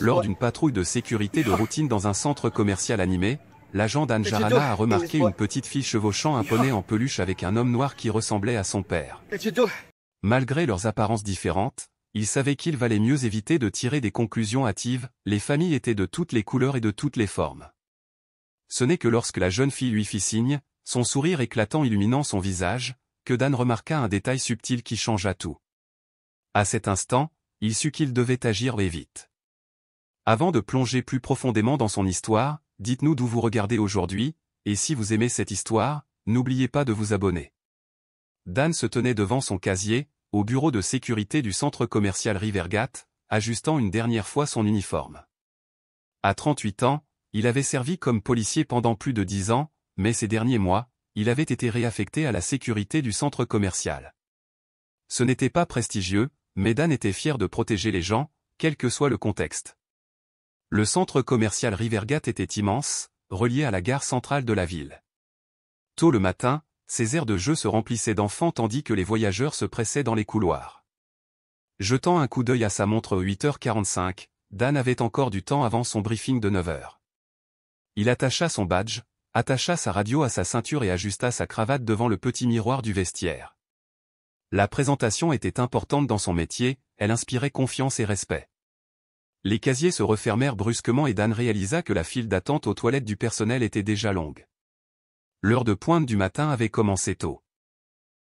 Lors d'une patrouille de sécurité de routine dans un centre commercial animé, l'agent Dan Jarana a remarqué une petite fille chevauchant un poney en peluche avec un homme noir qui ressemblait à son père. Malgré leurs apparences différentes, il savait qu'il valait mieux éviter de tirer des conclusions hâtives, les familles étaient de toutes les couleurs et de toutes les formes. Ce n'est que lorsque la jeune fille lui fit signe, son sourire éclatant illuminant son visage, que Dan remarqua un détail subtil qui changea tout. À cet instant, il sut qu'il devait agir et vite. Avant de plonger plus profondément dans son histoire, dites-nous d'où vous regardez aujourd'hui, et si vous aimez cette histoire, n'oubliez pas de vous abonner. Dan se tenait devant son casier, au bureau de sécurité du centre commercial Rivergate, ajustant une dernière fois son uniforme. À 38 ans, il avait servi comme policier pendant plus de 10 ans, mais ces derniers mois, il avait été réaffecté à la sécurité du centre commercial. Ce n'était pas prestigieux, mais Dan était fier de protéger les gens, quel que soit le contexte. Le centre commercial Rivergate était immense, relié à la gare centrale de la ville. Tôt le matin, ses aires de jeu se remplissaient d'enfants tandis que les voyageurs se pressaient dans les couloirs. Jetant un coup d'œil à sa montre 8h45, Dan avait encore du temps avant son briefing de 9h. Il attacha son badge, attacha sa radio à sa ceinture et ajusta sa cravate devant le petit miroir du vestiaire. La présentation était importante dans son métier, elle inspirait confiance et respect. Les casiers se refermèrent brusquement et Dan réalisa que la file d'attente aux toilettes du personnel était déjà longue. L'heure de pointe du matin avait commencé tôt.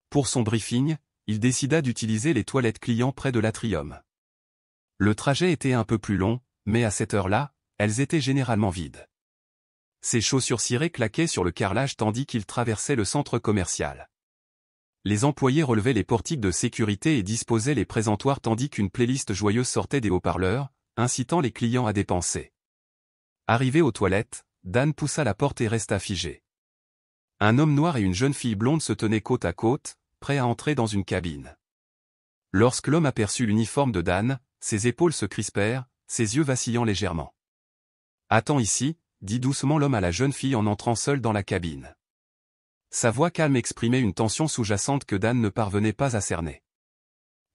Pour son briefing, il décida d'utiliser les toilettes clients près de l'atrium. Le trajet était un peu plus long, mais à cette heure-là, elles étaient généralement vides. Ses chaussures cirées claquaient sur le carrelage tandis qu'il traversait le centre commercial. Les employés relevaient les portiques de sécurité et disposaient les présentoirs tandis qu'une playlist joyeuse sortait des haut-parleurs, incitant les clients à dépenser. Arrivé aux toilettes, Dan poussa la porte et resta figé. Un homme noir et une jeune fille blonde se tenaient côte à côte, prêts à entrer dans une cabine. Lorsque l'homme aperçut l'uniforme de Dan, ses épaules se crispèrent, ses yeux vacillant légèrement. « Attends ici », dit doucement l'homme à la jeune fille en entrant seul dans la cabine. Sa voix calme exprimait une tension sous-jacente que Dan ne parvenait pas à cerner.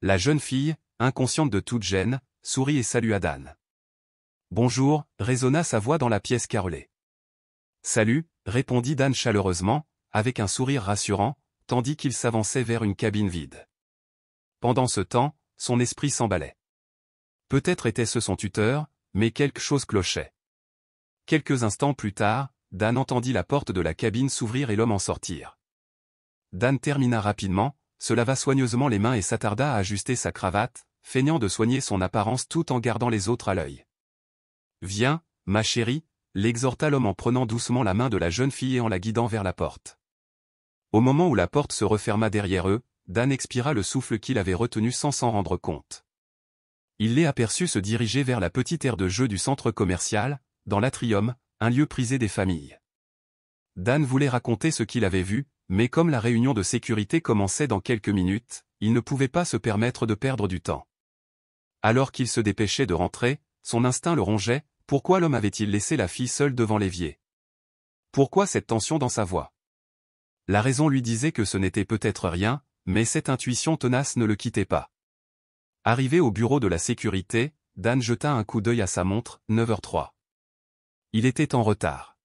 La jeune fille, inconsciente de toute gêne, sourit et salua Dan. « Bonjour », résonna sa voix dans la pièce carrelée. « Salut », répondit Dan chaleureusement, avec un sourire rassurant, tandis qu'il s'avançait vers une cabine vide. Pendant ce temps, son esprit s'emballait. Peut-être était-ce son tuteur, mais quelque chose clochait. Quelques instants plus tard, Dan entendit la porte de la cabine s'ouvrir et l'homme en sortir. Dan termina rapidement, se lava soigneusement les mains et s'attarda à ajuster sa cravate, feignant de soigner son apparence tout en gardant les autres à l'œil. « Viens, ma chérie », l'exhorta l'homme en prenant doucement la main de la jeune fille et en la guidant vers la porte. Au moment où la porte se referma derrière eux, Dan expira le souffle qu'il avait retenu sans s'en rendre compte. Il les aperçut se diriger vers la petite aire de jeu du centre commercial, dans l'atrium, un lieu prisé des familles. Dan voulait raconter ce qu'il avait vu, mais comme la réunion de sécurité commençait dans quelques minutes, il ne pouvait pas se permettre de perdre du temps. Alors qu'il se dépêchait de rentrer, son instinct le rongeait, pourquoi l'homme avait-il laissé la fille seule devant l'évier? Pourquoi cette tension dans sa voix? La raison lui disait que ce n'était peut-être rien, mais cette intuition tenace ne le quittait pas. Arrivé au bureau de la sécurité, Dan jeta un coup d'œil à sa montre, 9h03. Il était en retard.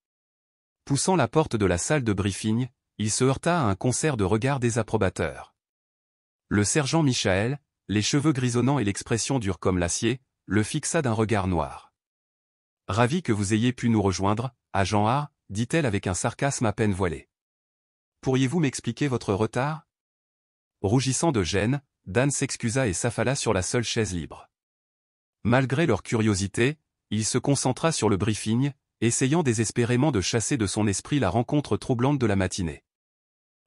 Poussant la porte de la salle de briefing, il se heurta à un concert de regards désapprobateurs. Le sergent Michael, les cheveux grisonnants et l'expression dure comme l'acier, le fixa d'un regard noir. « Ravi que vous ayez pu nous rejoindre, agent A », dit-elle avec un sarcasme à peine voilé. « Pourriez-vous m'expliquer votre retard ?» Rougissant de gêne, Dan s'excusa et s'affala sur la seule chaise libre. Malgré leur curiosité, il se concentra sur le briefing, essayant désespérément de chasser de son esprit la rencontre troublante de la matinée.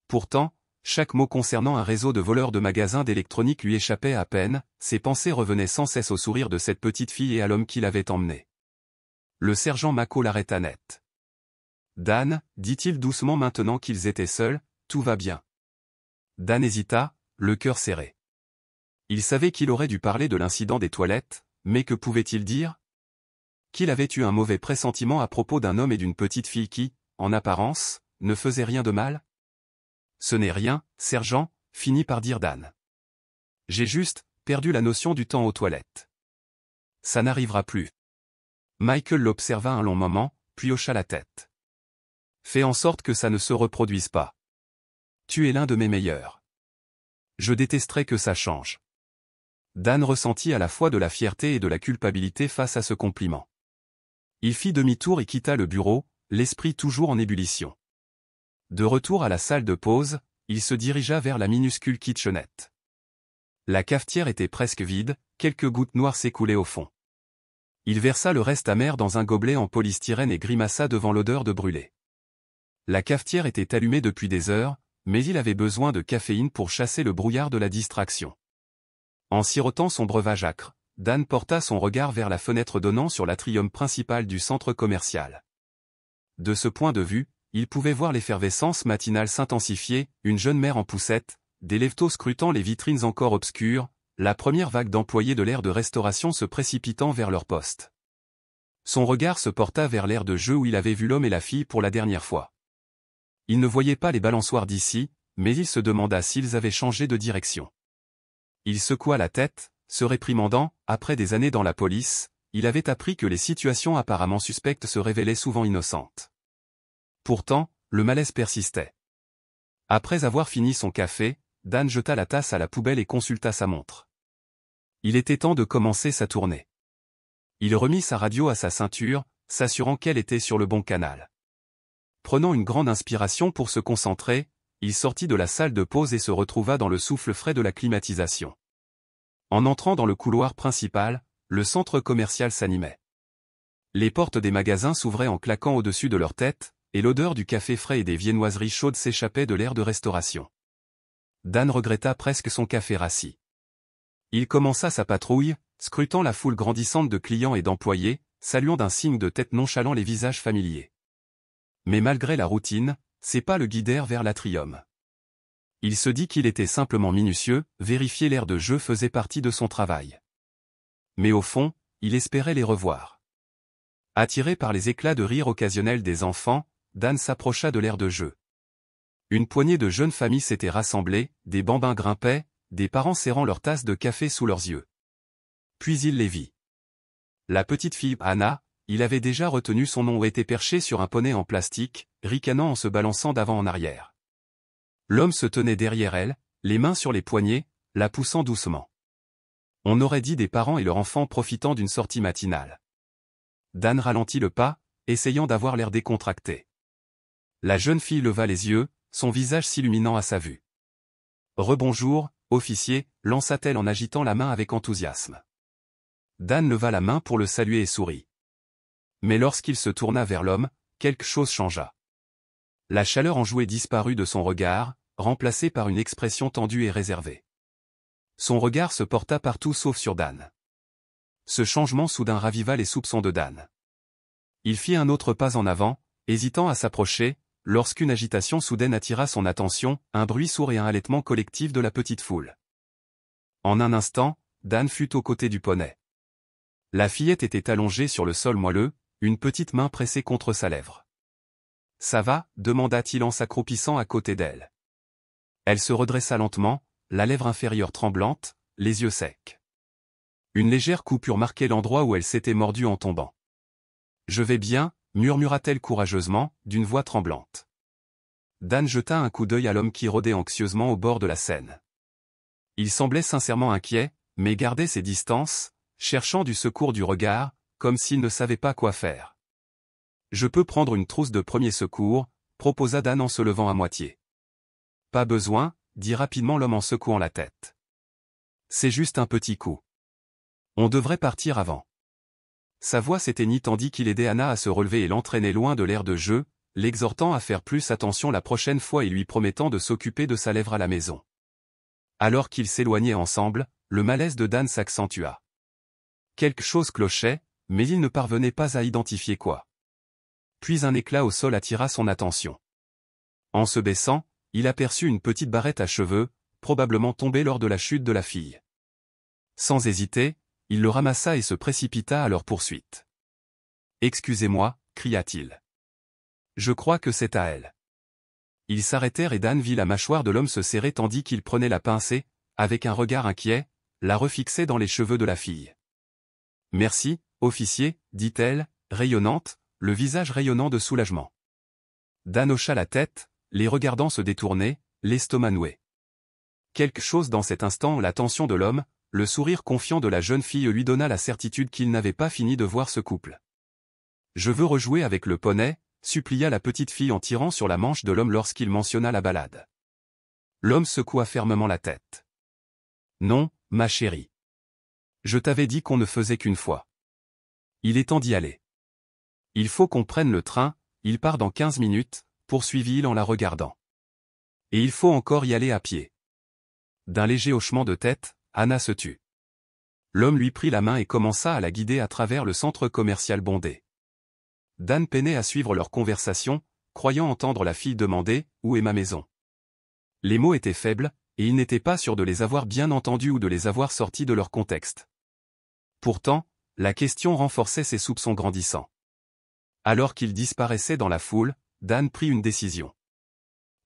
Pourtant, chaque mot concernant un réseau de voleurs de magasins d'électronique lui échappait à peine, ses pensées revenaient sans cesse au sourire de cette petite fille et à l'homme qui l'avait emmenée. Le sergent Mako l'arrêta net. « Dan, dit-il doucement maintenant qu'ils étaient seuls, tout va bien. » Dan hésita, le cœur serré. Il savait qu'il aurait dû parler de l'incident des toilettes, mais que pouvait-il dire? Qu'il avait eu un mauvais pressentiment à propos d'un homme et d'une petite fille qui, en apparence, ne faisaient rien de mal? Ce n'est rien, sergent, finit par dire Dan. J'ai juste perdu la notion du temps aux toilettes. Ça n'arrivera plus. Michael l'observa un long moment, puis hocha la tête. Fais en sorte que ça ne se reproduise pas. Tu es l'un de mes meilleurs. Je détesterais que ça change. Dan ressentit à la fois de la fierté et de la culpabilité face à ce compliment. Il fit demi-tour et quitta le bureau, l'esprit toujours en ébullition. De retour à la salle de pause, il se dirigea vers la minuscule kitchenette. La cafetière était presque vide, quelques gouttes noires s'écoulaient au fond. Il versa le reste amer dans un gobelet en polystyrène et grimaça devant l'odeur de brûlé. La cafetière était allumée depuis des heures, mais il avait besoin de caféine pour chasser le brouillard de la distraction. En sirotant son breuvage acre, Dan porta son regard vers la fenêtre donnant sur l'atrium principal du centre commercial. De ce point de vue, il pouvait voir l'effervescence matinale s'intensifier, une jeune mère en poussette, des lèvres scrutant les vitrines encore obscures, la première vague d'employés de l'aire de restauration se précipitant vers leur poste. Son regard se porta vers l'aire de jeu où il avait vu l'homme et la fille pour la dernière fois. Il ne voyait pas les balançoires d'ici, mais il se demanda s'ils avaient changé de direction. Il secoua la tête, se réprimandant, après des années dans la police, il avait appris que les situations apparemment suspectes se révélaient souvent innocentes. Pourtant, le malaise persistait. Après avoir fini son café, Dan jeta la tasse à la poubelle et consulta sa montre. Il était temps de commencer sa tournée. Il remit sa radio à sa ceinture, s'assurant qu'elle était sur le bon canal. Prenant une grande inspiration pour se concentrer, il sortit de la salle de pause et se retrouva dans le souffle frais de la climatisation. En entrant dans le couloir principal, le centre commercial s'animait. Les portes des magasins s'ouvraient en claquant au-dessus de leur tête, et l'odeur du café frais et des viennoiseries chaudes s'échappait de l'aire de restauration. Dan regretta presque son café rassis. Il commença sa patrouille, scrutant la foule grandissante de clients et d'employés, saluant d'un signe de tête nonchalant les visages familiers. Mais malgré la routine, ses pas le guidèrent vers l'atrium. Il se dit qu'il était simplement minutieux, vérifier l'aire de jeu faisait partie de son travail. Mais au fond, il espérait les revoir. Attiré par les éclats de rire occasionnels des enfants, Dan s'approcha de l'aire de jeu. Une poignée de jeunes familles s'étaient rassemblées, des bambins grimpaient, des parents serrant leur tasse de café sous leurs yeux. Puis il les vit. La petite fille Anna, il avait déjà retenu son nom, était perchée sur un poney en plastique, ricanant en se balançant d'avant en arrière. L'homme se tenait derrière elle, les mains sur les poignets, la poussant doucement. On aurait dit des parents et leur enfant profitant d'une sortie matinale. Dan ralentit le pas, essayant d'avoir l'air décontracté. La jeune fille leva les yeux, son visage s'illuminant à sa vue. « Rebonjour, officier », lança-t-elle en agitant la main avec enthousiasme. Dan leva la main pour le saluer et sourit. Mais lorsqu'il se tourna vers l'homme, quelque chose changea. La chaleur enjouée disparut de son regard, remplacée par une expression tendue et réservée. Son regard se porta partout sauf sur Dan. Ce changement soudain raviva les soupçons de Dan. Il fit un autre pas en avant, hésitant à s'approcher, lorsqu'une agitation soudaine attira son attention, un bruit sourd et un halètement collectif de la petite foule. En un instant, Dan fut aux côtés du poney. La fillette était allongée sur le sol moelleux, une petite main pressée contre sa lèvre. « Ça va » demanda-t-il en s'accroupissant à côté d'elle. Elle se redressa lentement, la lèvre inférieure tremblante, les yeux secs. Une légère coupure marquait l'endroit où elle s'était mordue en tombant. « Je vais bien » murmura-t-elle courageusement, d'une voix tremblante. Dan jeta un coup d'œil à l'homme qui rôdait anxieusement au bord de la Seine. Il semblait sincèrement inquiet, mais gardait ses distances, cherchant du secours du regard, comme s'il ne savait pas quoi faire. « Je peux prendre une trousse de premier secours » proposa Dan en se levant à moitié. « Pas besoin » dit rapidement l'homme en secouant la tête. « C'est juste un petit coup. On devrait partir avant. » Sa voix s'éteignit tandis qu'il aidait Anna à se relever et l'entraînait loin de l'aire de jeu, l'exhortant à faire plus attention la prochaine fois et lui promettant de s'occuper de sa lèvre à la maison. Alors qu'ils s'éloignaient ensemble, le malaise de Dan s'accentua. Quelque chose clochait, mais il ne parvenait pas à identifier quoi. Puis un éclat au sol attira son attention. En se baissant, il aperçut une petite barrette à cheveux, probablement tombée lors de la chute de la fille. Sans hésiter, il le ramassa et se précipita à leur poursuite. « Excusez-moi » cria-t-il. « Je crois que c'est à elle. » Ils s'arrêtèrent et Dan vit la mâchoire de l'homme se serrer tandis qu'il prenait la pince et, avec un regard inquiet, la refixait dans les cheveux de la fille. « Merci, officier, dit-elle, rayonnante, le visage rayonnant de soulagement. Dan hocha la tête, les regardant se détourner, l'estomac noué. Quelque chose dans cet instant, l'attention de l'homme, le sourire confiant de la jeune fille lui donna la certitude qu'il n'avait pas fini de voir ce couple. « Je veux rejouer avec le poney », supplia la petite fille en tirant sur la manche de l'homme lorsqu'il mentionna la balade. L'homme secoua fermement la tête. « Non, ma chérie. Je t'avais dit qu'on ne faisait qu'une fois. Il est temps d'y aller. Il faut qu'on prenne le train, il part dans 15 minutes, poursuivit-il en la regardant. Et il faut encore y aller à pied. » D'un léger hochement de tête, Anna se tut. L'homme lui prit la main et commença à la guider à travers le centre commercial bondé. Dan peinait à suivre leur conversation, croyant entendre la fille demander « Où est ma maison ?» Les mots étaient faibles, et il n'était pas sûr de les avoir bien entendus ou de les avoir sortis de leur contexte. Pourtant, la question renforçait ses soupçons grandissants. Alors qu'il disparaissait dans la foule, Dan prit une décision.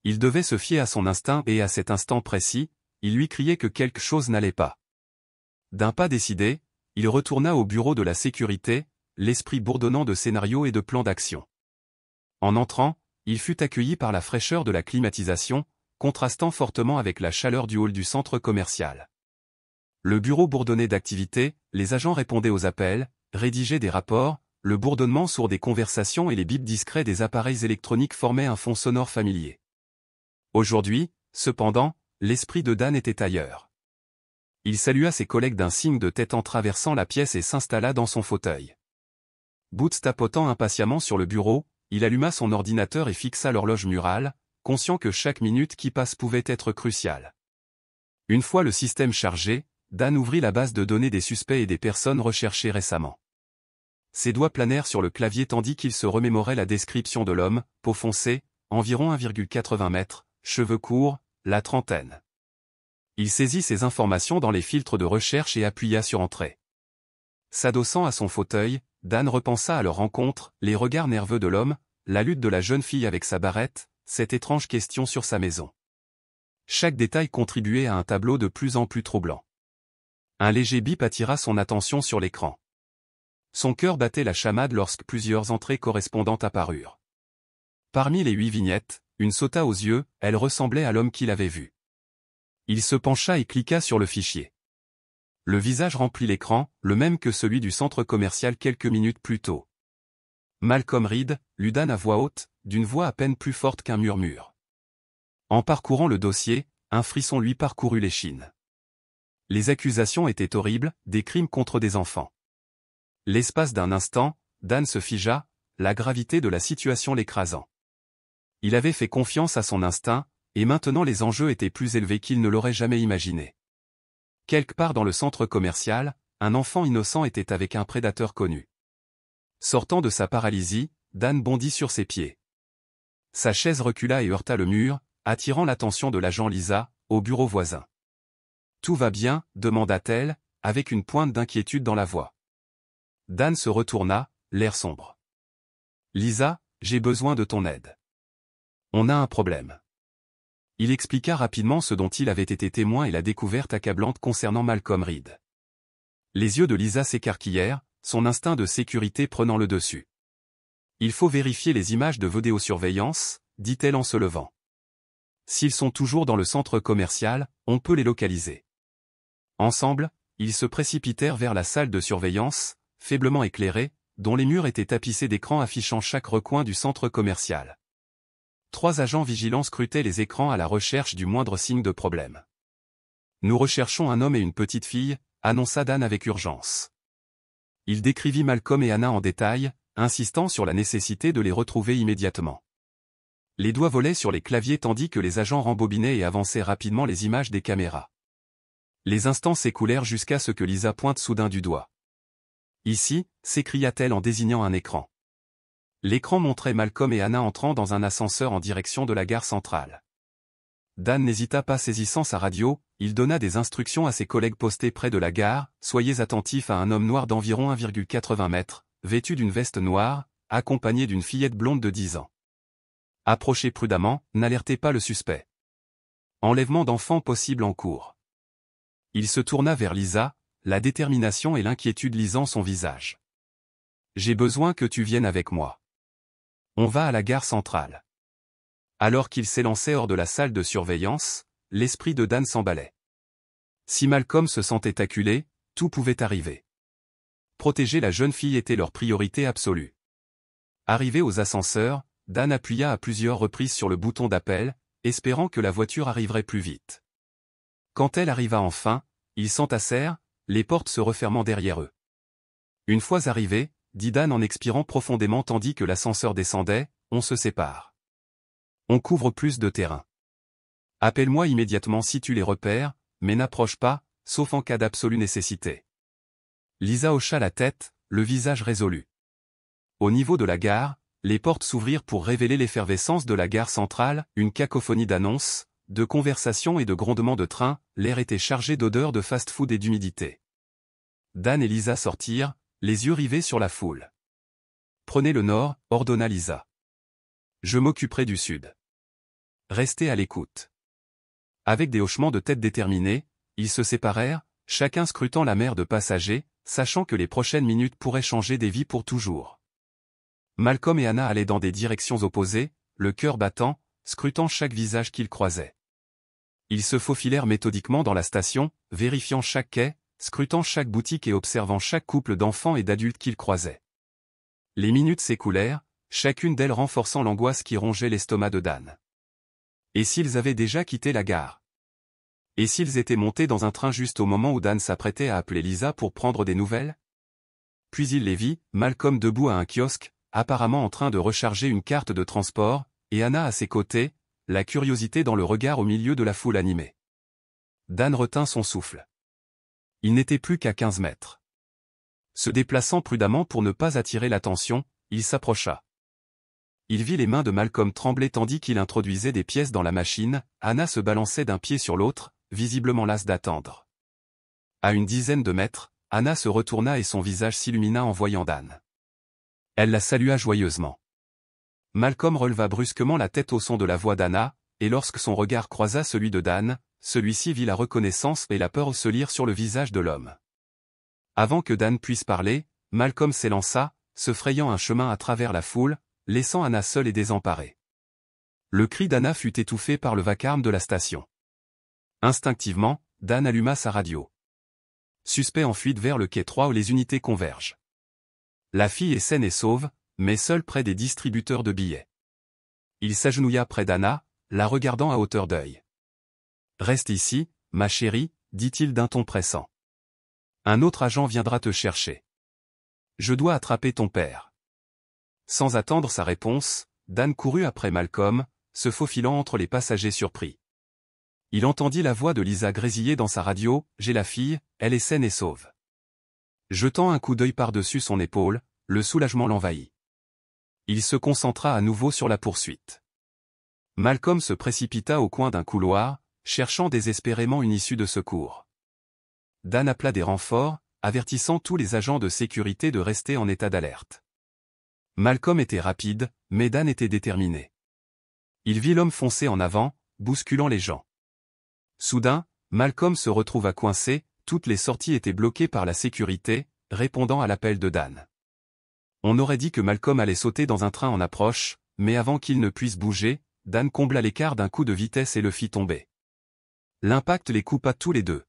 Il devait se fier à son instinct et à cet instant précis, il lui criait que quelque chose n'allait pas. D'un pas décidé, il retourna au bureau de la sécurité, l'esprit bourdonnant de scénarios et de plans d'action. En entrant, il fut accueilli par la fraîcheur de la climatisation, contrastant fortement avec la chaleur du hall du centre commercial. Le bureau bourdonnait d'activité, les agents répondaient aux appels, rédigeaient des rapports, le bourdonnement sourd des conversations et les bips discrets des appareils électroniques formaient un fond sonore familier. Aujourd'hui, cependant, l'esprit de Dan était ailleurs. Il salua ses collègues d'un signe de tête en traversant la pièce et s'installa dans son fauteuil. Boots tapotant impatiemment sur le bureau, il alluma son ordinateur et fixa l'horloge murale, conscient que chaque minute qui passe pouvait être cruciale. Une fois le système chargé, Dan ouvrit la base de données des suspects et des personnes recherchées récemment. Ses doigts planèrent sur le clavier tandis qu'il se remémorait la description de l'homme, peau foncée, environ 1,80 m, cheveux courts, la trentaine. Il saisit ces informations dans les filtres de recherche et appuya sur Entrée. S'adossant à son fauteuil, Dan repensa à leur rencontre, les regards nerveux de l'homme, la lutte de la jeune fille avec sa barrette, cette étrange question sur sa maison. Chaque détail contribuait à un tableau de plus en plus troublant. Un léger bip attira son attention sur l'écran. Son cœur battait la chamade lorsque plusieurs entrées correspondantes apparurent. Parmi les 8 vignettes, une sauta aux yeux, elle ressemblait à l'homme qu'il avait vu. Il se pencha et cliqua sur le fichier. Le visage remplit l'écran, le même que celui du centre commercial quelques minutes plus tôt. Malcolm Reed, lut Dan à voix haute, d'une voix à peine plus forte qu'un murmure. En parcourant le dossier, un frisson lui parcourut l'échine. Les accusations étaient horribles, des crimes contre des enfants. L'espace d'un instant, Dan se figea, la gravité de la situation l'écrasant. Il avait fait confiance à son instinct, et maintenant les enjeux étaient plus élevés qu'il ne l'aurait jamais imaginé. Quelque part dans le centre commercial, un enfant innocent était avec un prédateur connu. Sortant de sa paralysie, Dan bondit sur ses pieds. Sa chaise recula et heurta le mur, attirant l'attention de l'agent Lisa, au bureau voisin. « Tout va bien ?» demanda-t-elle, avec une pointe d'inquiétude dans la voix. Dan se retourna, l'air sombre. « Lisa, j'ai besoin de ton aide. On a un problème. » Il expliqua rapidement ce dont il avait été témoin et la découverte accablante concernant Malcolm Reed. Les yeux de Lisa s'écarquillèrent, son instinct de sécurité prenant le dessus. « Il faut vérifier les images de vidéosurveillance, » dit-elle en se levant. « S'ils sont toujours dans le centre commercial, on peut les localiser. » Ensemble, ils se précipitèrent vers la salle de surveillance, faiblement éclairée, dont les murs étaient tapissés d'écrans affichant chaque recoin du centre commercial. 3 agents vigilants scrutaient les écrans à la recherche du moindre signe de problème. « Nous recherchons un homme et une petite fille », annonça Dan avec urgence. Il décrivit Malcolm et Anna en détail, insistant sur la nécessité de les retrouver immédiatement. Les doigts volaient sur les claviers tandis que les agents rembobinaient et avançaient rapidement les images des caméras. Les instants s'écoulèrent jusqu'à ce que Lisa pointe soudain du doigt. « Ici », s'écria-t-elle en désignant un écran. L'écran montrait Malcolm et Anna entrant dans un ascenseur en direction de la gare centrale. Dan n'hésita pas saisissant sa radio, il donna des instructions à ses collègues postés près de la gare, « Soyez attentifs à un homme noir d'environ 1,80 m, vêtu d'une veste noire, accompagné d'une fillette blonde de 10 ans. Approchez prudemment, n'alertez pas le suspect. Enlèvement d'enfants possible en cours. » Il se tourna vers Lisa, la détermination et l'inquiétude lisant son visage. J'ai besoin que tu viennes avec moi. On va à la gare centrale. Alors qu'il s'élançait hors de la salle de surveillance, l'esprit de Dan s'emballait. Si Malcolm se sentait acculé, tout pouvait arriver. Protéger la jeune fille était leur priorité absolue. Arrivé aux ascenseurs, Dan appuya à plusieurs reprises sur le bouton d'appel, espérant que la voiture arriverait plus vite. Quand elle arriva enfin, ils s'entassèrent, les portes se refermant derrière eux. Une fois arrivés, dit Dan en expirant profondément tandis que l'ascenseur descendait, on se sépare. On couvre plus de terrain. Appelle-moi immédiatement si tu les repères, mais n'approche pas, sauf en cas d'absolue nécessité. Lisa hocha la tête, le visage résolu. Au niveau de la gare, les portes s'ouvrirent pour révéler l'effervescence de la gare centrale, une cacophonie d'annonces, de conversations et de grondements de train, l'air était chargé d'odeurs de fast-food et d'humidité. Dan et Lisa sortirent, les yeux rivés sur la foule. « Prenez le nord », ordonna Lisa. « Je m'occuperai du sud. » Restez à l'écoute. Avec des hochements de tête déterminés, ils se séparèrent, chacun scrutant la mer de passagers, sachant que les prochaines minutes pourraient changer des vies pour toujours. Malcolm et Anna allaient dans des directions opposées, le cœur battant, scrutant chaque visage qu'ils croisaient. Ils se faufilèrent méthodiquement dans la station, vérifiant chaque quai, scrutant chaque boutique et observant chaque couple d'enfants et d'adultes qu'ils croisaient. Les minutes s'écoulèrent, chacune d'elles renforçant l'angoisse qui rongeait l'estomac de Dan. Et s'ils avaient déjà quitté la gare? Et s'ils étaient montés dans un train juste au moment où Dan s'apprêtait à appeler Lisa pour prendre des nouvelles? Puis il les vit, Malcolm debout à un kiosque, apparemment en train de recharger une carte de transport, et Anna à ses côtés, la curiosité dans le regard au milieu de la foule animée. Dan retint son souffle. Il n'était plus qu'à 15 mètres. Se déplaçant prudemment pour ne pas attirer l'attention, il s'approcha. Il vit les mains de Malcolm trembler tandis qu'il introduisait des pièces dans la machine, Anna se balançait d'un pied sur l'autre, visiblement lasse d'attendre. À une dizaine de mètres, Anna se retourna et son visage s'illumina en voyant Dan. Elle la salua joyeusement. Malcolm releva brusquement la tête au son de la voix d'Anna, et lorsque son regard croisa celui de Dan, celui-ci vit la reconnaissance et la peur se lire sur le visage de l'homme. Avant que Dan puisse parler, Malcolm s'élança, se frayant un chemin à travers la foule, laissant Anna seule et désemparée. Le cri d'Anna fut étouffé par le vacarme de la station. Instinctivement, Dan alluma sa radio. Suspect en fuite vers le quai 3 où les unités convergent. La fille est saine et sauve, mais seule près des distributeurs de billets. Il s'agenouilla près d'Anna, la regardant à hauteur d'œil. « Reste ici, ma chérie, dit-il d'un ton pressant. Un autre agent viendra te chercher. Je dois attraper ton père. » Sans attendre sa réponse, Dan courut après Malcolm, se faufilant entre les passagers surpris. Il entendit la voix de Lisa grésiller dans sa radio, « J'ai la fille, elle est saine et sauve. » Jetant un coup d'œil par-dessus son épaule, le soulagement l'envahit. Il se concentra à nouveau sur la poursuite. Malcolm se précipita au coin d'un couloir, cherchant désespérément une issue de secours. Dan appela des renforts, avertissant tous les agents de sécurité de rester en état d'alerte. Malcolm était rapide, mais Dan était déterminé. Il vit l'homme foncer en avant, bousculant les gens. Soudain, Malcolm se retrouva coincé, toutes les sorties étaient bloquées par la sécurité, répondant à l'appel de Dan. On aurait dit que Malcolm allait sauter dans un train en approche, mais avant qu'il ne puisse bouger, Dan combla l'écart d'un coup de vitesse et le fit tomber. L'impact les coupa tous les deux.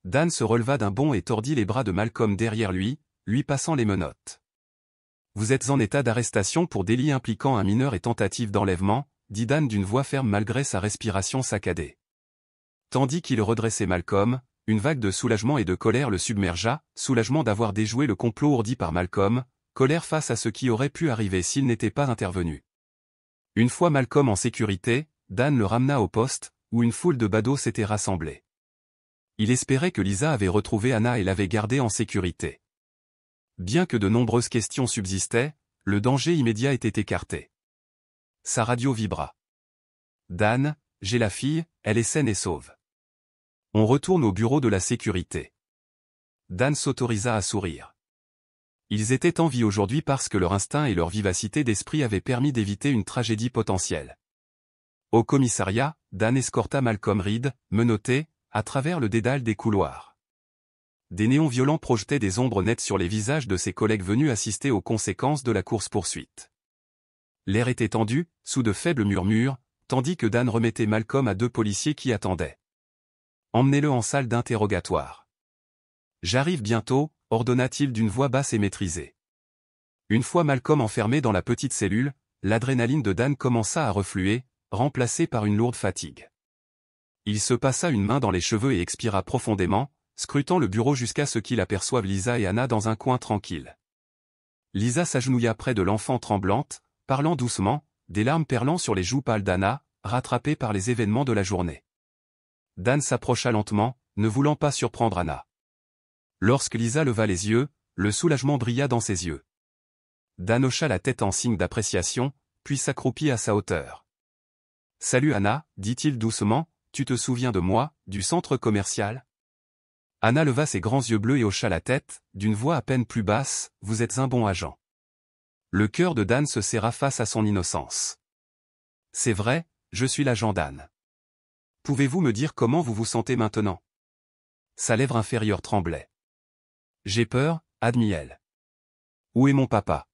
Dan se releva d'un bond et tordit les bras de Malcolm derrière lui, lui passant les menottes. « Vous êtes en état d'arrestation pour délit impliquant un mineur et tentative d'enlèvement, » dit Dan d'une voix ferme malgré sa respiration saccadée. Tandis qu'il redressait Malcolm, une vague de soulagement et de colère le submergea, soulagement d'avoir déjoué le complot ourdi par Malcolm, colère face à ce qui aurait pu arriver s'il n'était pas intervenu. Une fois Malcolm en sécurité, Dan le ramena au poste, où une foule de badauds s'était rassemblée. Il espérait que Lisa avait retrouvé Anna et l'avait gardée en sécurité. Bien que de nombreuses questions subsistaient, le danger immédiat était écarté. Sa radio vibra. « Dan, j'ai la fille, elle est saine et sauve. On retourne au bureau de la sécurité. » Dan s'autorisa à sourire. Ils étaient en vie aujourd'hui parce que leur instinct et leur vivacité d'esprit avaient permis d'éviter une tragédie potentielle. Au commissariat, Dan escorta Malcolm Reed, menotté, à travers le dédale des couloirs. des néons violents projetaient des ombres nettes sur les visages de ses collègues venus assister aux conséquences de la course-poursuite. L'air était tendu, sous de faibles murmures, tandis que Dan remettait Malcolm à deux policiers qui attendaient. « Emmenez-le en salle d'interrogatoire. »« J'arrive bientôt », ordonna-t-il d'une voix basse et maîtrisée. Une fois Malcolm enfermé dans la petite cellule, l'adrénaline de Dan commença à refluer, remplacée par une lourde fatigue. Il se passa une main dans les cheveux et expira profondément, scrutant le bureau jusqu'à ce qu'il aperçoive Lisa et Anna dans un coin tranquille. Lisa s'agenouilla près de l'enfant tremblante, parlant doucement, des larmes perlant sur les joues pâles d'Anna, rattrapées par les événements de la journée. Dan s'approcha lentement, ne voulant pas surprendre Anna. Lorsque Lisa leva les yeux, le soulagement brilla dans ses yeux. Dan hocha la tête en signe d'appréciation, puis s'accroupit à sa hauteur. « Salut Anna, dit-il doucement, tu te souviens de moi, du centre commercial ?» Anna leva ses grands yeux bleus et hocha la tête, d'une voix à peine plus basse, « Vous êtes un bon agent. » Le cœur de Dan se serra face à son innocence. « C'est vrai, je suis l'agent Dan. Pouvez-vous me dire comment vous vous sentez maintenant ?» Sa lèvre inférieure tremblait. « J'ai peur, » admit-elle. « Où est mon papa ?»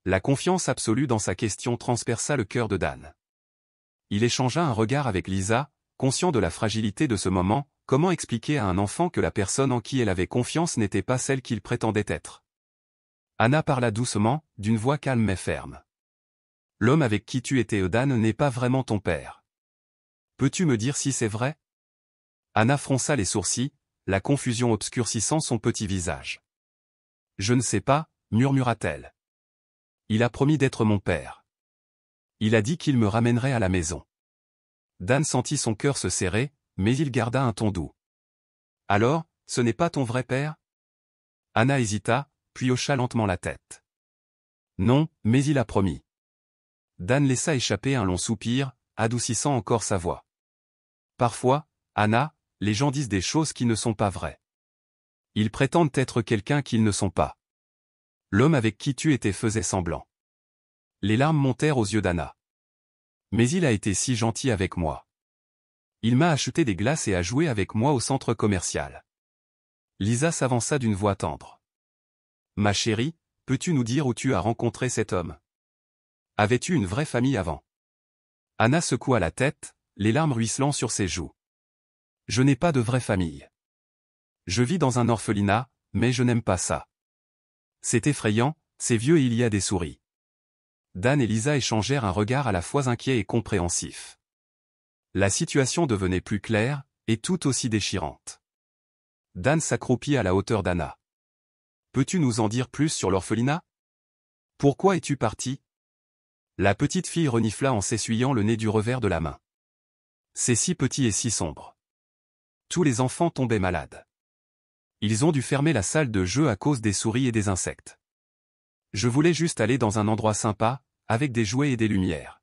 La confiance absolue dans sa question transperça le cœur de Dan. Il échangea un regard avec Lisa, conscient de la fragilité de ce moment. Comment expliquer à un enfant que la personne en qui elle avait confiance n'était pas celle qu'il prétendait être? Anna parla doucement, d'une voix calme mais ferme. « L'homme avec qui tu étais Dan n'est pas vraiment ton père. Peux-tu me dire si c'est vrai ?» Anna fronça les sourcils, la confusion obscurcissant son petit visage. « Je ne sais pas, » murmura-t-elle. « Il a promis d'être mon père. Il a dit qu'il me ramènerait à la maison. » Dan sentit son cœur se serrer, mais il garda un ton doux. « Alors, ce n'est pas ton vrai père ?» Anna hésita, puis hocha lentement la tête. « Non, mais il a promis. » Dan laissa échapper un long soupir, adoucissant encore sa voix. « Parfois, Anna, les gens disent des choses qui ne sont pas vraies. Ils prétendent être quelqu'un qu'ils ne sont pas. L'homme avec qui tu étais faisait semblant. » Les larmes montèrent aux yeux d'Anna. « Mais il a été si gentil avec moi. Il m'a acheté des glaces et a joué avec moi au centre commercial. » Lisa s'avança d'une voix tendre. « Ma chérie, peux-tu nous dire où tu as rencontré cet homme? Avais-tu une vraie famille avant ?» Anna secoua la tête, les larmes ruisselant sur ses joues. « Je n'ai pas de vraie famille. Je vis dans un orphelinat, mais je n'aime pas ça. C'est effrayant, c'est vieux et il y a des souris. » Dan et Lisa échangèrent un regard à la fois inquiet et compréhensif. La situation devenait plus claire, et tout aussi déchirante. Dan s'accroupit à la hauteur d'Anna. « Peux-tu nous en dire plus sur l'orphelinat? Pourquoi es-tu parti ?» La petite fille renifla en s'essuyant le nez du revers de la main. « C'est si petit et si sombre. Tous les enfants tombaient malades. Ils ont dû fermer la salle de jeu à cause des souris et des insectes. Je voulais juste aller dans un endroit sympa, avec des jouets et des lumières. »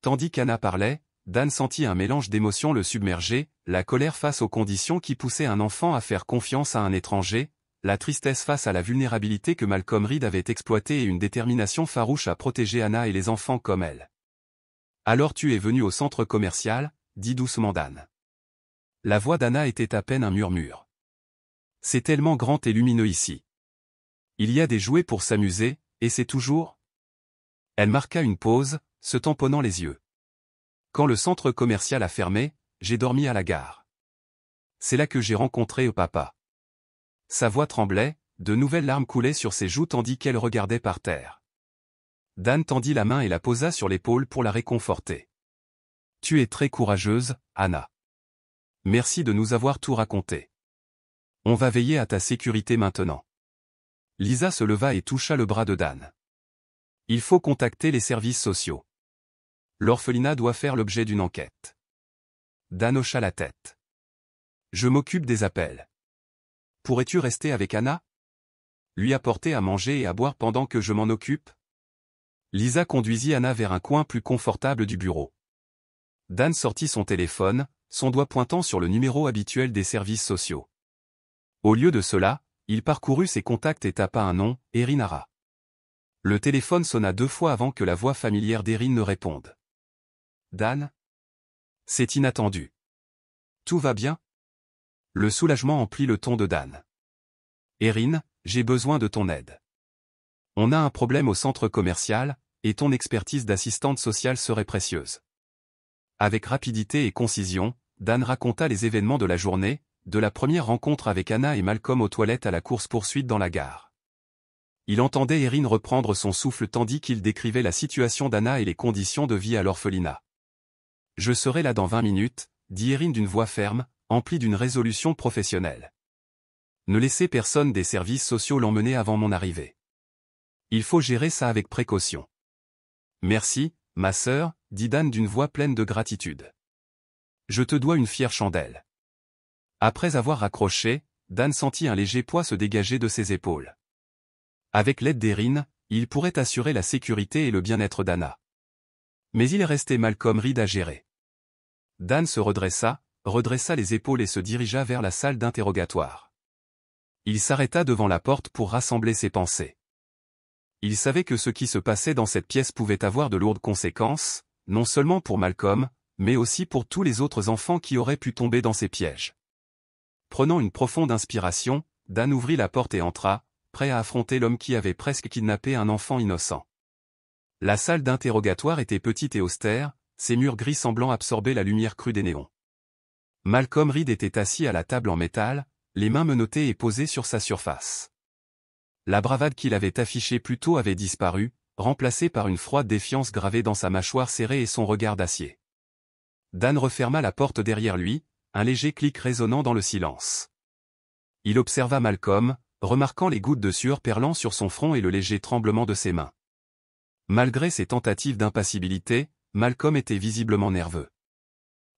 Tandis qu'Anna parlait, Dan sentit un mélange d'émotions le submerger, la colère face aux conditions qui poussaient un enfant à faire confiance à un étranger, la tristesse face à la vulnérabilité que Malcolm Reed avait exploitée et une détermination farouche à protéger Anna et les enfants comme elle. « Alors tu es venu au centre commercial » dit doucement Dan. La voix d'Anna était à peine un murmure. « C'est tellement grand et lumineux ici. Il y a des jouets pour s'amuser, et c'est toujours... » Elle marqua une pause, se tamponnant les yeux. « Quand le centre commercial a fermé, j'ai dormi à la gare. C'est là que j'ai rencontré papa. » Sa voix tremblait, de nouvelles larmes coulaient sur ses joues tandis qu'elle regardait par terre. Dan tendit la main et la posa sur l'épaule pour la réconforter. « Tu es très courageuse, Anna. Merci de nous avoir tout raconté. On va veiller à ta sécurité maintenant. » Lisa se leva et toucha le bras de Dan. « Il faut contacter les services sociaux. L'orphelinat doit faire l'objet d'une enquête. » Dan hocha la tête. « Je m'occupe des appels. Pourrais-tu rester avec Anna? Lui apporter à manger et à boire pendant que je m'en occupe ?» Lisa conduisit Anna vers un coin plus confortable du bureau. Dan sortit son téléphone, son doigt pointant sur le numéro habituel des services sociaux. Au lieu de cela, il parcourut ses contacts et tapa un nom, Erin Hara. Le téléphone sonna 2 fois avant que la voix familière d'Erin ne réponde. « Dan ? C'est inattendu. Tout va bien ? Le soulagement emplit le ton de Dan. Erin, j'ai besoin de ton aide. On a un problème au centre commercial, et ton expertise d'assistante sociale serait précieuse. Avec rapidité et concision, Dan raconta les événements de la journée, de la première rencontre avec Anna et Malcolm aux toilettes à la course-poursuite dans la gare. Il entendait Erin reprendre son souffle tandis qu'il décrivait la situation d'Anna et les conditions de vie à l'orphelinat. « Je serai là dans 20 minutes, dit Erin d'une voix ferme, emplie d'une résolution professionnelle. Ne laissez personne des services sociaux l'emmener avant mon arrivée. Il faut gérer ça avec précaution. Merci, ma sœur, dit Dan d'une voix pleine de gratitude. Je te dois une fière chandelle. Après avoir raccroché, Dan sentit un léger poids se dégager de ses épaules. Avec l'aide d'Erin, il pourrait assurer la sécurité et le bien-être d'Anna. Mais il restait Malcolm Reed à gérer. Dan se redressa les épaules et se dirigea vers la salle d'interrogatoire. Il s'arrêta devant la porte pour rassembler ses pensées. Il savait que ce qui se passait dans cette pièce pouvait avoir de lourdes conséquences, non seulement pour Malcolm, mais aussi pour tous les autres enfants qui auraient pu tomber dans ces pièges. Prenant une profonde inspiration, Dan ouvrit la porte et entra, prêt à affronter l'homme qui avait presque kidnappé un enfant innocent. La salle d'interrogatoire était petite et austère, ses murs gris semblant absorber la lumière crue des néons. Malcolm Reed était assis à la table en métal, les mains menottées et posées sur sa surface. La bravade qu'il avait affichée plus tôt avait disparu, remplacée par une froide défiance gravée dans sa mâchoire serrée et son regard d'acier. Dan referma la porte derrière lui, un léger clic résonnant dans le silence. Il observa Malcolm, remarquant les gouttes de sueur perlant sur son front et le léger tremblement de ses mains. Malgré ses tentatives d'impassibilité, Malcolm était visiblement nerveux.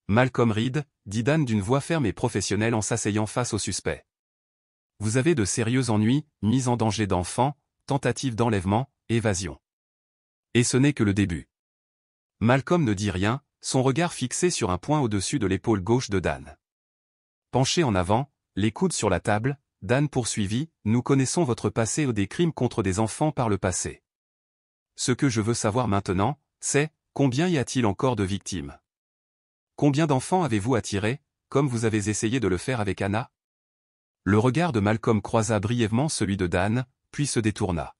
« Malcolm Reed », dit Dan d'une voix ferme et professionnelle en s'asseyant face au suspect. « Vous avez de sérieux ennuis, mise en danger d'enfants, tentative d'enlèvement, évasion. Et ce n'est que le début. » Malcolm ne dit rien, son regard fixé sur un point au-dessus de l'épaule gauche de Dan. Penché en avant, les coudes sur la table, Dan poursuivit, « Nous connaissons votre passé ou des crimes contre des enfants par le passé. Ce que je veux savoir maintenant, c'est, combien y a-t-il encore de victimes? Combien d'enfants avez-vous attirés, comme vous avez essayé de le faire avec Anna ?» Le regard de Malcolm croisa brièvement celui de Dan, puis se détourna.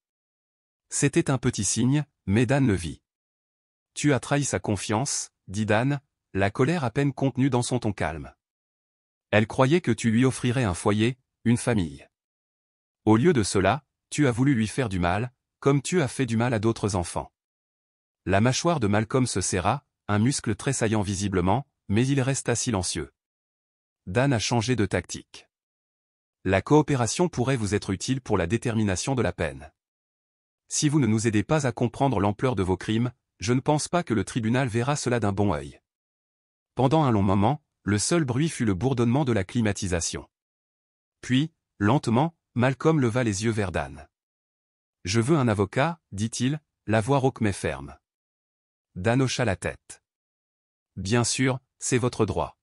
C'était un petit signe, mais Dan le vit. « Tu as trahi sa confiance, » dit Dan, la colère à peine contenue dans son ton calme. « Elle croyait que tu lui offrirais un foyer, une famille. Au lieu de cela, tu as voulu lui faire du mal, comme tu as fait du mal à d'autres enfants. » La mâchoire de Malcolm se serra, un muscle tressaillant visiblement, mais il resta silencieux. Dan a changé de tactique. La coopération pourrait vous être utile pour la détermination de la peine. Si vous ne nous aidez pas à comprendre l'ampleur de vos crimes, je ne pense pas que le tribunal verra cela d'un bon œil. Pendant un long moment, le seul bruit fut le bourdonnement de la climatisation. Puis, lentement, Malcolm leva les yeux vers Dan. « Je veux un avocat, dit-il, la voix rauque mais ferme. » Dan hocha la tête. « Bien sûr, c'est votre droit.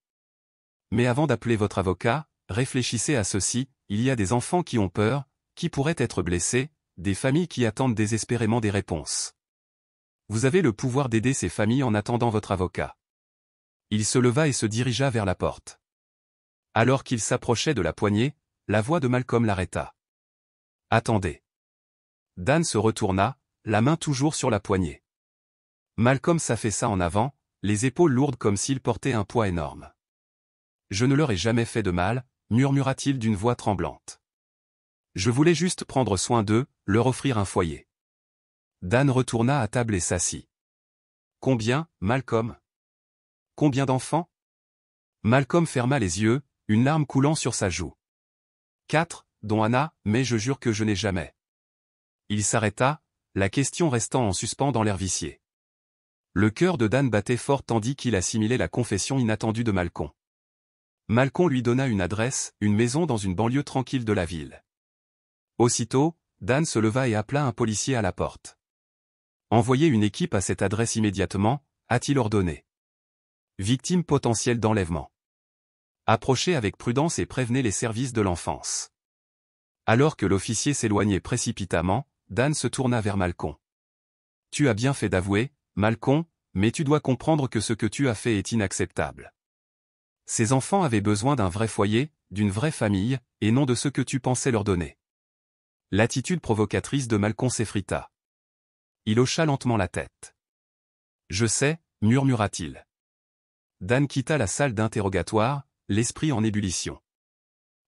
Mais avant d'appeler votre avocat, réfléchissez à ceci, il y a des enfants qui ont peur, qui pourraient être blessés, des familles qui attendent désespérément des réponses. Vous avez le pouvoir d'aider ces familles en attendant votre avocat. » Il se leva et se dirigea vers la porte. Alors qu'il s'approchait de la poignée, la voix de Malcolm l'arrêta. « Attendez. » Dan se retourna, la main toujours sur la poignée. Malcolm s'affaissa en avant, les épaules lourdes comme s'il portait un poids énorme. « Je ne leur ai jamais fait de mal, » murmura-t-il d'une voix tremblante. « Je voulais juste prendre soin d'eux, leur offrir un foyer. » Dan retourna à table et s'assit. « Combien, Malcolm? Combien d'enfants? » Malcolm ferma les yeux, une larme coulant sur sa joue. « 4, dont Anna, mais je jure que je n'ai jamais. » Il s'arrêta, la question restant en suspens dans l'air vicié. Le cœur de Dan battait fort tandis qu'il assimilait la confession inattendue de Malcolm. Malcolm lui donna une adresse, une maison dans une banlieue tranquille de la ville. Aussitôt, Dan se leva et appela un policier à la porte. « Envoyez une équipe à cette adresse immédiatement », a-t-il ordonné. « Victime potentielle d'enlèvement. Approchez avec prudence et prévenez les services de l'enfance. » Alors que l'officier s'éloignait précipitamment, Dan se tourna vers Malcolm. « Tu as bien fait d'avouer, Malcolm, mais tu dois comprendre que ce que tu as fait est inacceptable. Ces enfants avaient besoin d'un vrai foyer, d'une vraie famille, et non de ce que tu pensais leur donner. L'attitude provocatrice de Malcolm s'effrita. Il hocha lentement la tête. Je sais, murmura-t-il. Dan quitta la salle d'interrogatoire, l'esprit en ébullition.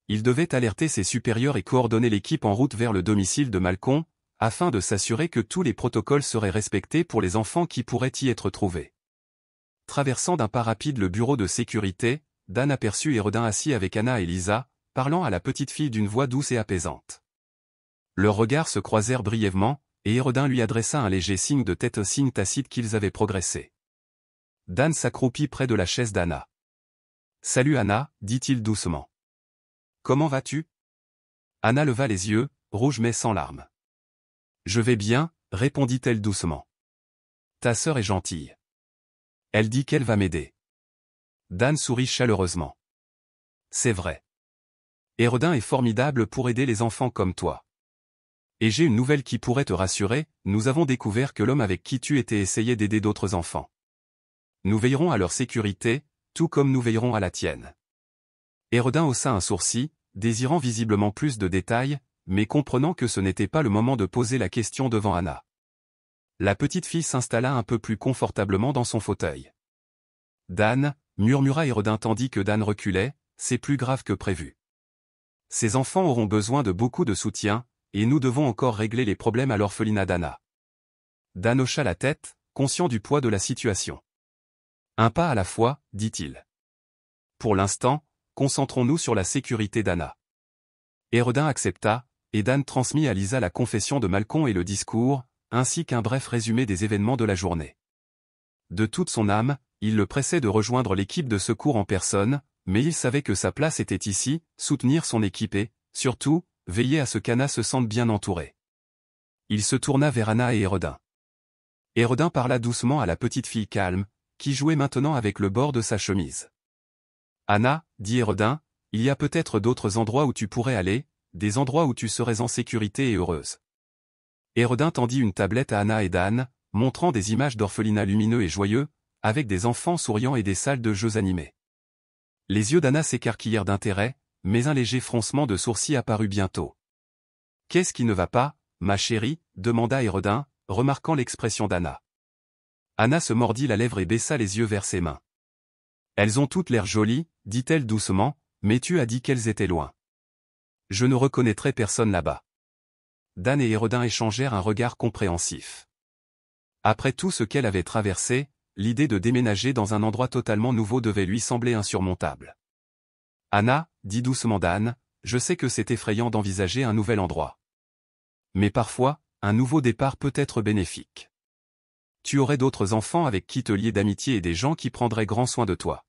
Il devait alerter ses supérieurs et coordonner l'équipe en route vers le domicile de Malcolm, afin de s'assurer que tous les protocoles seraient respectés pour les enfants qui pourraient y être trouvés. Traversant d'un pas rapide le bureau de sécurité, Dan aperçut Hérodin assis avec Anna et Lisa, parlant à la petite fille d'une voix douce et apaisante. Leurs regards se croisèrent brièvement, et Hérodin lui adressa un léger signe de tête, signe tacite qu'ils avaient progressé. Dan s'accroupit près de la chaise d'Anna. « Salut Anna, dit-il doucement. Comment vas-tu ? » Anna leva les yeux, rouge mais sans larmes. « Je vais bien, répondit-elle doucement. Ta sœur est gentille. Elle dit qu'elle va m'aider. » Dan sourit chaleureusement. « C'est vrai. Hérodin est formidable pour aider les enfants comme toi. Et j'ai une nouvelle qui pourrait te rassurer, nous avons découvert que l'homme avec qui tu étais essayait d'aider d'autres enfants. Nous veillerons à leur sécurité, tout comme nous veillerons à la tienne. » Hérodin haussa un sourcil, désirant visiblement plus de détails, mais comprenant que ce n'était pas le moment de poser la question devant Anna. La petite fille s'installa un peu plus confortablement dans son fauteuil. « Dan, » murmura Hérodin tandis que Dan reculait, « c'est plus grave que prévu. Ces enfants auront besoin de beaucoup de soutien, et nous devons encore régler les problèmes à l'orphelinat d'Anna. » Dan hocha la tête, conscient du poids de la situation. « Un pas à la fois, dit-il. Pour l'instant, concentrons-nous sur la sécurité d'Anna. » Hérodin accepta, et Dan transmit à Lisa la confession de Malcolm et le discours, ainsi qu'un bref résumé des événements de la journée. De toute son âme, il le pressait de rejoindre l'équipe de secours en personne, mais il savait que sa place était ici, soutenir son équipe et, surtout, veiller à ce qu'Anna se sente bien entourée. Il se tourna vers Anna et Hérodin. Hérodin parla doucement à la petite fille calme, qui jouait maintenant avec le bord de sa chemise. « Anna, dit Hérodin, il y a peut-être d'autres endroits où tu pourrais aller, des endroits où tu serais en sécurité et heureuse. » Hérodin tendit une tablette à Anna et Dan, montrant des images d'orphelinats lumineux et joyeux, avec des enfants souriants et des salles de jeux animés. Les yeux d'Anna s'écarquillèrent d'intérêt, mais un léger froncement de sourcils apparut bientôt. « Qu'est-ce qui ne va pas, ma chérie ?» demanda Hérodin, remarquant l'expression d'Anna. Anna se mordit la lèvre et baissa les yeux vers ses mains. « Elles ont toutes l'air jolies, dit-elle doucement, mais tu as dit qu'elles étaient loin. Je ne reconnaîtrai personne là-bas. » Dan et Hérodin échangèrent un regard compréhensif. Après tout ce qu'elle avait traversé, l'idée de déménager dans un endroit totalement nouveau devait lui sembler insurmontable. « Anna, dit doucement Dan, je sais que c'est effrayant d'envisager un nouvel endroit. Mais parfois, un nouveau départ peut être bénéfique. Tu aurais d'autres enfants avec qui te lier d'amitié et des gens qui prendraient grand soin de toi. »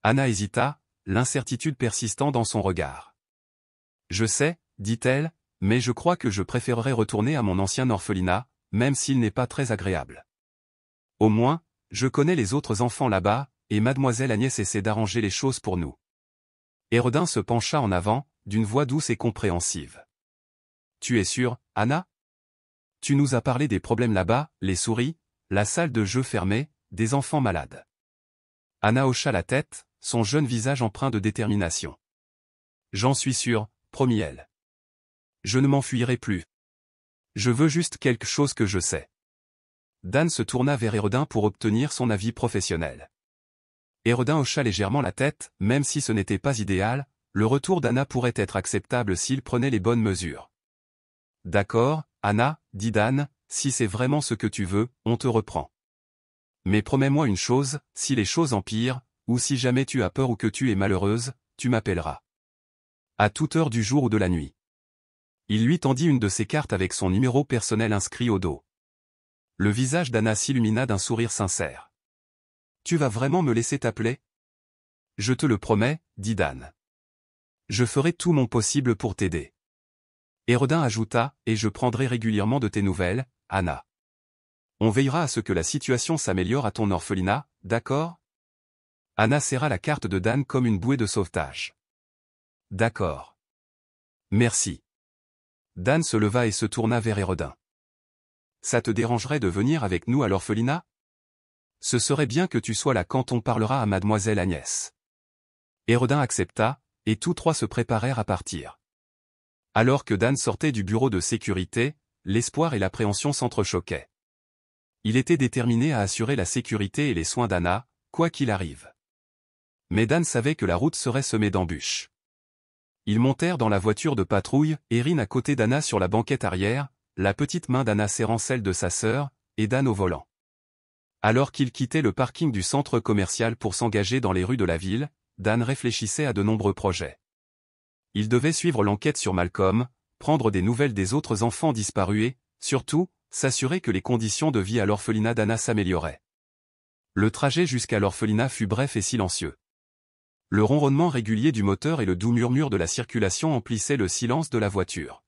Anna hésita, l'incertitude persistant dans son regard. « Je sais, dit-elle, mais je crois que je préférerais retourner à mon ancien orphelinat, même s'il n'est pas très agréable. Au moins, je connais les autres enfants là-bas, et mademoiselle Agnès essaie d'arranger les choses pour nous. » Hérodin se pencha en avant, d'une voix douce et compréhensive. « Tu es sûre, Anna ? Tu nous as parlé des problèmes là-bas, les souris, la salle de jeu fermée, des enfants malades. » Anna hocha la tête, son jeune visage empreint de détermination. « J'en suis sûre, promit-elle. Je ne m'enfuirai plus. Je veux juste quelque chose que je sais. » Dan se tourna vers Hérodin pour obtenir son avis professionnel. Hérodin hocha légèrement la tête, même si ce n'était pas idéal, le retour d'Anna pourrait être acceptable s'il prenait les bonnes mesures. « D'accord, Anna, dit Dan, si c'est vraiment ce que tu veux, on te reprend. Mais promets-moi une chose, si les choses empirent, ou si jamais tu as peur ou que tu es malheureuse, tu m'appelleras. À toute heure du jour ou de la nuit. » Il lui tendit une de ses cartes avec son numéro personnel inscrit au dos. Le visage d'Anna s'illumina d'un sourire sincère. « Tu vas vraiment me laisser t'appeler ? » « Je te le promets, dit Dan. Je ferai tout mon possible pour t'aider. » Hérodin ajouta, « Et je prendrai régulièrement de tes nouvelles, Anna. On veillera à ce que la situation s'améliore à ton orphelinat, d'accord ? » Anna serra la carte de Dan comme une bouée de sauvetage. « D'accord. Merci. » Dan se leva et se tourna vers Hérodin. « Ça te dérangerait de venir avec nous à l'orphelinat ? Ce serait bien que tu sois là quand on parlera à mademoiselle Agnès. Hérodin accepta, et tous trois se préparèrent à partir. Alors que Dan sortait du bureau de sécurité, l'espoir et l'appréhension s'entrechoquaient. Il était déterminé à assurer la sécurité et les soins d'Anna, quoi qu'il arrive. Mais Dan savait que la route serait semée d'embûches. Ils montèrent dans la voiture de patrouille, Erin à côté d'Anna sur la banquette arrière, la petite main d'Anna serrant celle de sa sœur, et Dan au volant. Alors qu'ils quittaient le parking du centre commercial pour s'engager dans les rues de la ville, Dan réfléchissait à de nombreux projets. Il devait suivre l'enquête sur Malcolm, prendre des nouvelles des autres enfants disparus et, surtout, s'assurer que les conditions de vie à l'orphelinat d'Anna s'amélioraient. Le trajet jusqu'à l'orphelinat fut bref et silencieux. Le ronronnement régulier du moteur et le doux murmure de la circulation emplissaient le silence de la voiture.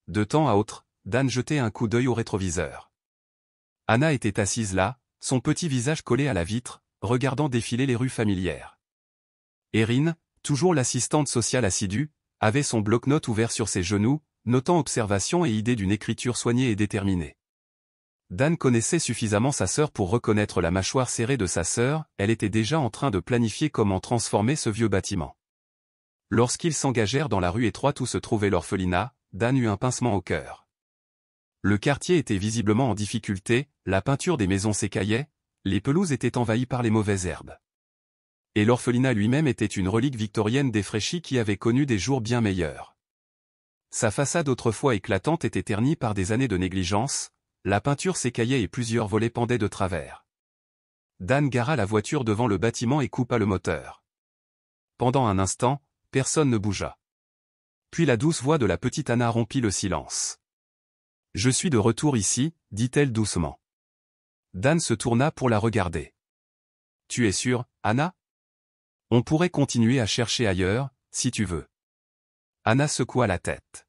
De temps à autre, Dan jetait un coup d'œil au rétroviseur. Anna était assise là, son petit visage collé à la vitre, regardant défiler les rues familières. Erin, toujours l'assistante sociale assidue, avait son bloc-notes ouvert sur ses genoux, notant observations et idées d'une écriture soignée et déterminée. Dan connaissait suffisamment sa sœur pour reconnaître la mâchoire serrée de sa sœur, elle était déjà en train de planifier comment transformer ce vieux bâtiment. Lorsqu'ils s'engagèrent dans la rue étroite où se trouvait l'orphelinat, Dan eut un pincement au cœur. Le quartier était visiblement en difficulté, la peinture des maisons s'écaillait, les pelouses étaient envahies par les mauvaises herbes. Et l'orphelinat lui-même était une relique victorienne défraîchie qui avait connu des jours bien meilleurs. Sa façade autrefois éclatante était ternie par des années de négligence, la peinture s'écaillait et plusieurs volets pendaient de travers. Dan gara la voiture devant le bâtiment et coupa le moteur. Pendant un instant, personne ne bougea. Puis la douce voix de la petite Anna rompit le silence. « Je suis de retour ici, dit-elle doucement. Dan se tourna pour la regarder. « Tu es sûre, Anna ? On pourrait continuer à chercher ailleurs, si tu veux. » Anna secoua la tête.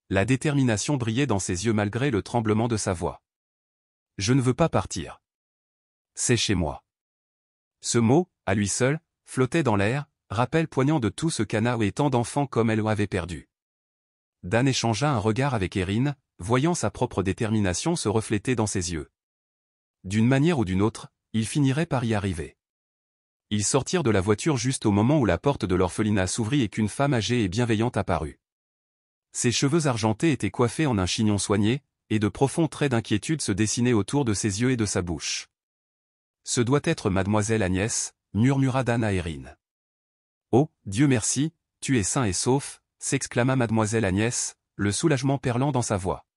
La détermination brillait dans ses yeux malgré le tremblement de sa voix. « Je ne veux pas partir. C'est chez moi. » Ce mot, à lui seul, flottait dans l'air, rappel poignant de tout ce qu'Anna et tant d'enfants comme elle avaient perdu. Dan échangea un regard avec Erin, voyant sa propre détermination se refléter dans ses yeux. D'une manière ou d'une autre, ils finiraient par y arriver. Ils sortirent de la voiture juste au moment où la porte de l'orphelinat s'ouvrit et qu'une femme âgée et bienveillante apparut. Ses cheveux argentés étaient coiffés en un chignon soigné, et de profonds traits d'inquiétude se dessinaient autour de ses yeux et de sa bouche. « Ce doit être mademoiselle Agnès, » murmura Dan à Erin. « Oh, Dieu merci, tu es sain et sauf » s'exclama mademoiselle Agnès, le soulagement perlant dans sa voix.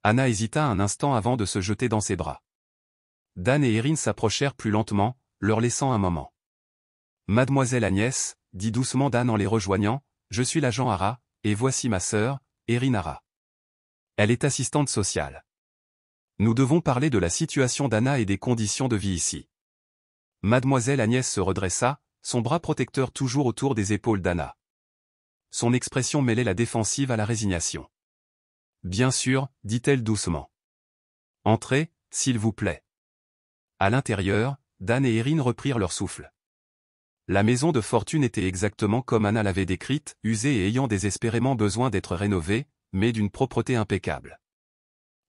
Anna hésita un instant avant de se jeter dans ses bras. Dan et Erin s'approchèrent plus lentement, leur laissant un moment. « Mademoiselle Agnès, » dit doucement Dan en les rejoignant, « je suis l'agent Hara, et voici ma sœur, Erin Hara. Elle est assistante sociale. Nous devons parler de la situation d'Anna et des conditions de vie ici. » Mademoiselle Agnès se redressa, son bras protecteur toujours autour des épaules d'Anna. Son expression mêlait la défensive à la résignation. « Bien sûr, dit-elle doucement. Entrez, s'il vous plaît. » À l'intérieur, Dan et Erin reprirent leur souffle. La maison de fortune était exactement comme Anna l'avait décrite, usée et ayant désespérément besoin d'être rénovée, mais d'une propreté impeccable.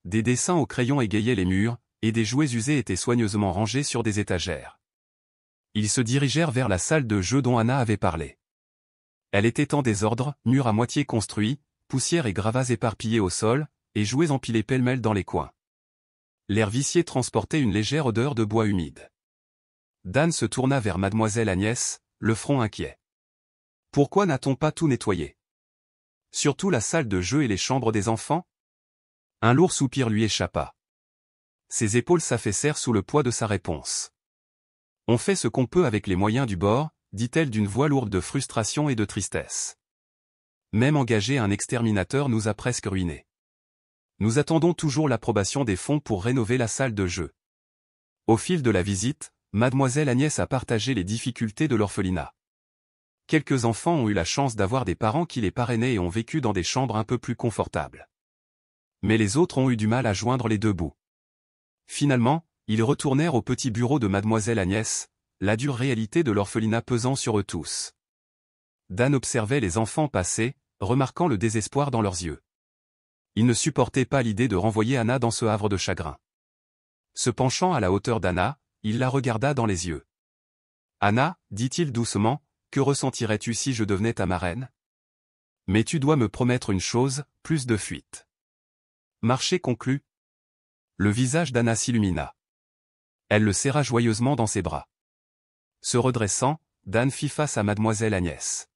Des dessins au crayon égayaient les murs, et des jouets usés étaient soigneusement rangés sur des étagères. Ils se dirigèrent vers la salle de jeu dont Anna avait parlé. Elle était en désordre, murs à moitié construits, poussière et gravats éparpillés au sol, et jouets empilés pêle-mêle dans les coins. L'air vicié transportait une légère odeur de bois humide. Dan se tourna vers mademoiselle Agnès, le front inquiet. « Pourquoi n'a-t-on pas tout nettoyé ? Surtout la salle de jeu et les chambres des enfants ?» Un lourd soupir lui échappa. Ses épaules s'affaissèrent sous le poids de sa réponse. « On fait ce qu'on peut avec les moyens du bord, » dit-elle d'une voix lourde de frustration et de tristesse. « Même engager un exterminateur nous a presque ruinés. Nous attendons toujours l'approbation des fonds pour rénover la salle de jeu. » Au fil de la visite, mademoiselle Agnès a partagé les difficultés de l'orphelinat. Quelques enfants ont eu la chance d'avoir des parents qui les parrainaient et ont vécu dans des chambres un peu plus confortables. Mais les autres ont eu du mal à joindre les deux bouts. Finalement, ils retournèrent au petit bureau de mademoiselle Agnès, la dure réalité de l'orphelinat pesant sur eux tous. Dan observait les enfants passer, remarquant le désespoir dans leurs yeux. Il ne supportait pas l'idée de renvoyer Anna dans ce havre de chagrin. Se penchant à la hauteur d'Anna, il la regarda dans les yeux. « Anna, dit-il doucement, que ressentirais-tu si je devenais ta marraine? Mais tu dois me promettre une chose, plus de fuite. Marché conclu. Le visage d'Anna s'illumina. Elle le serra joyeusement dans ses bras. Se redressant, Dan fit face à mademoiselle Agnès.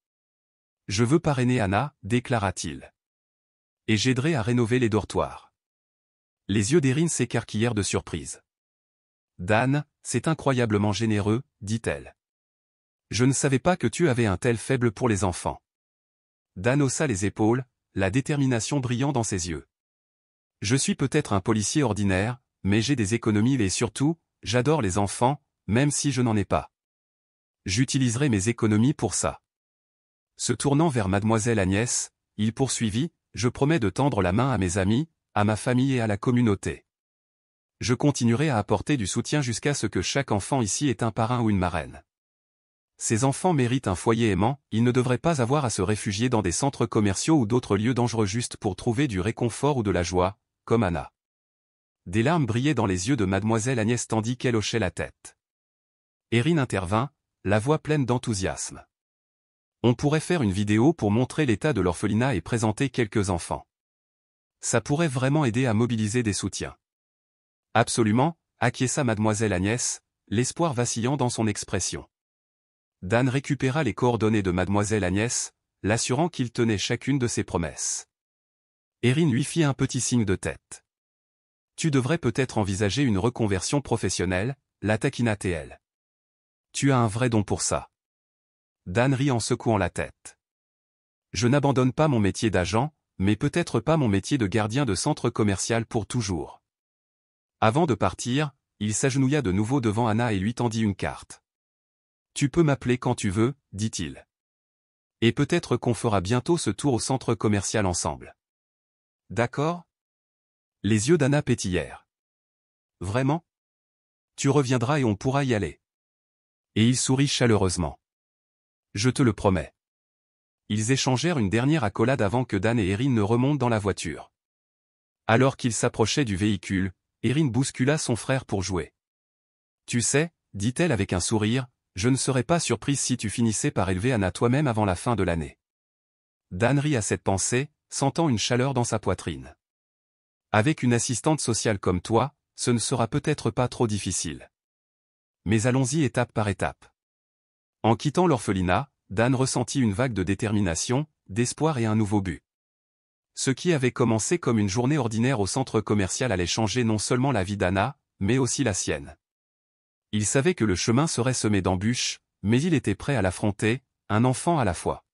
Je veux parrainer Anna, déclara-t-il. Et j'aiderai à rénover les dortoirs. Les yeux d'Erin s'écarquillèrent de surprise. Dan, c'est incroyablement généreux, dit-elle. Je ne savais pas que tu avais un tel faible pour les enfants. Dan haussa les épaules, la détermination brillant dans ses yeux. Je suis peut-être un policier ordinaire, mais j'ai des économies et surtout, j'adore les enfants, même si je n'en ai pas. J'utiliserai mes économies pour ça. Se tournant vers mademoiselle Agnès, il poursuivit, je promets de tendre la main à mes amis, à ma famille et à la communauté. Je continuerai à apporter du soutien jusqu'à ce que chaque enfant ici ait un parrain ou une marraine. Ces enfants méritent un foyer aimant, ils ne devraient pas avoir à se réfugier dans des centres commerciaux ou d'autres lieux dangereux juste pour trouver du réconfort ou de la joie, comme Anna. Des larmes brillaient dans les yeux de mademoiselle Agnès tandis qu'elle hochait la tête. Erin intervint, la voix pleine d'enthousiasme. On pourrait faire une vidéo pour montrer l'état de l'orphelinat et présenter quelques enfants. Ça pourrait vraiment aider à mobiliser des soutiens. Absolument, acquiesça mademoiselle Agnès, l'espoir vacillant dans son expression. Dan récupéra les coordonnées de mademoiselle Agnès, l'assurant qu'il tenait chacune de ses promesses. Erin lui fit un petit signe de tête. Tu devrais peut-être envisager une reconversion professionnelle, la taquina-t-elle. Tu as un vrai don pour ça. Dan rit en secouant la tête. Je n'abandonne pas mon métier d'agent, mais peut-être pas mon métier de gardien de centre commercial pour toujours. Avant de partir, il s'agenouilla de nouveau devant Anna et lui tendit une carte. Tu peux m'appeler quand tu veux, dit-il. Et peut-être qu'on fera bientôt ce tour au centre commercial ensemble. D'accord? Les yeux d'Anna pétillèrent. Vraiment? Tu reviendras et on pourra y aller. Et il sourit chaleureusement. Je te le promets. Ils échangèrent une dernière accolade avant que Dan et Erin ne remontent dans la voiture. Alors qu'ils s'approchaient du véhicule, Erin bouscula son frère pour jouer. Tu sais, dit-elle avec un sourire, je ne serais pas surprise si tu finissais par élever Anna toi-même avant la fin de l'année. Dan rit à cette pensée, sentant une chaleur dans sa poitrine. Avec une assistante sociale comme toi, ce ne sera peut-être pas trop difficile. Mais allons-y étape par étape. En quittant l'orphelinat, Dan ressentit une vague de détermination, d'espoir et un nouveau but. Ce qui avait commencé comme une journée ordinaire au centre commercial allait changer non seulement la vie d'Anna, mais aussi la sienne. Il savait que le chemin serait semé d'embûches, mais il était prêt à l'affronter, un enfant à la fois.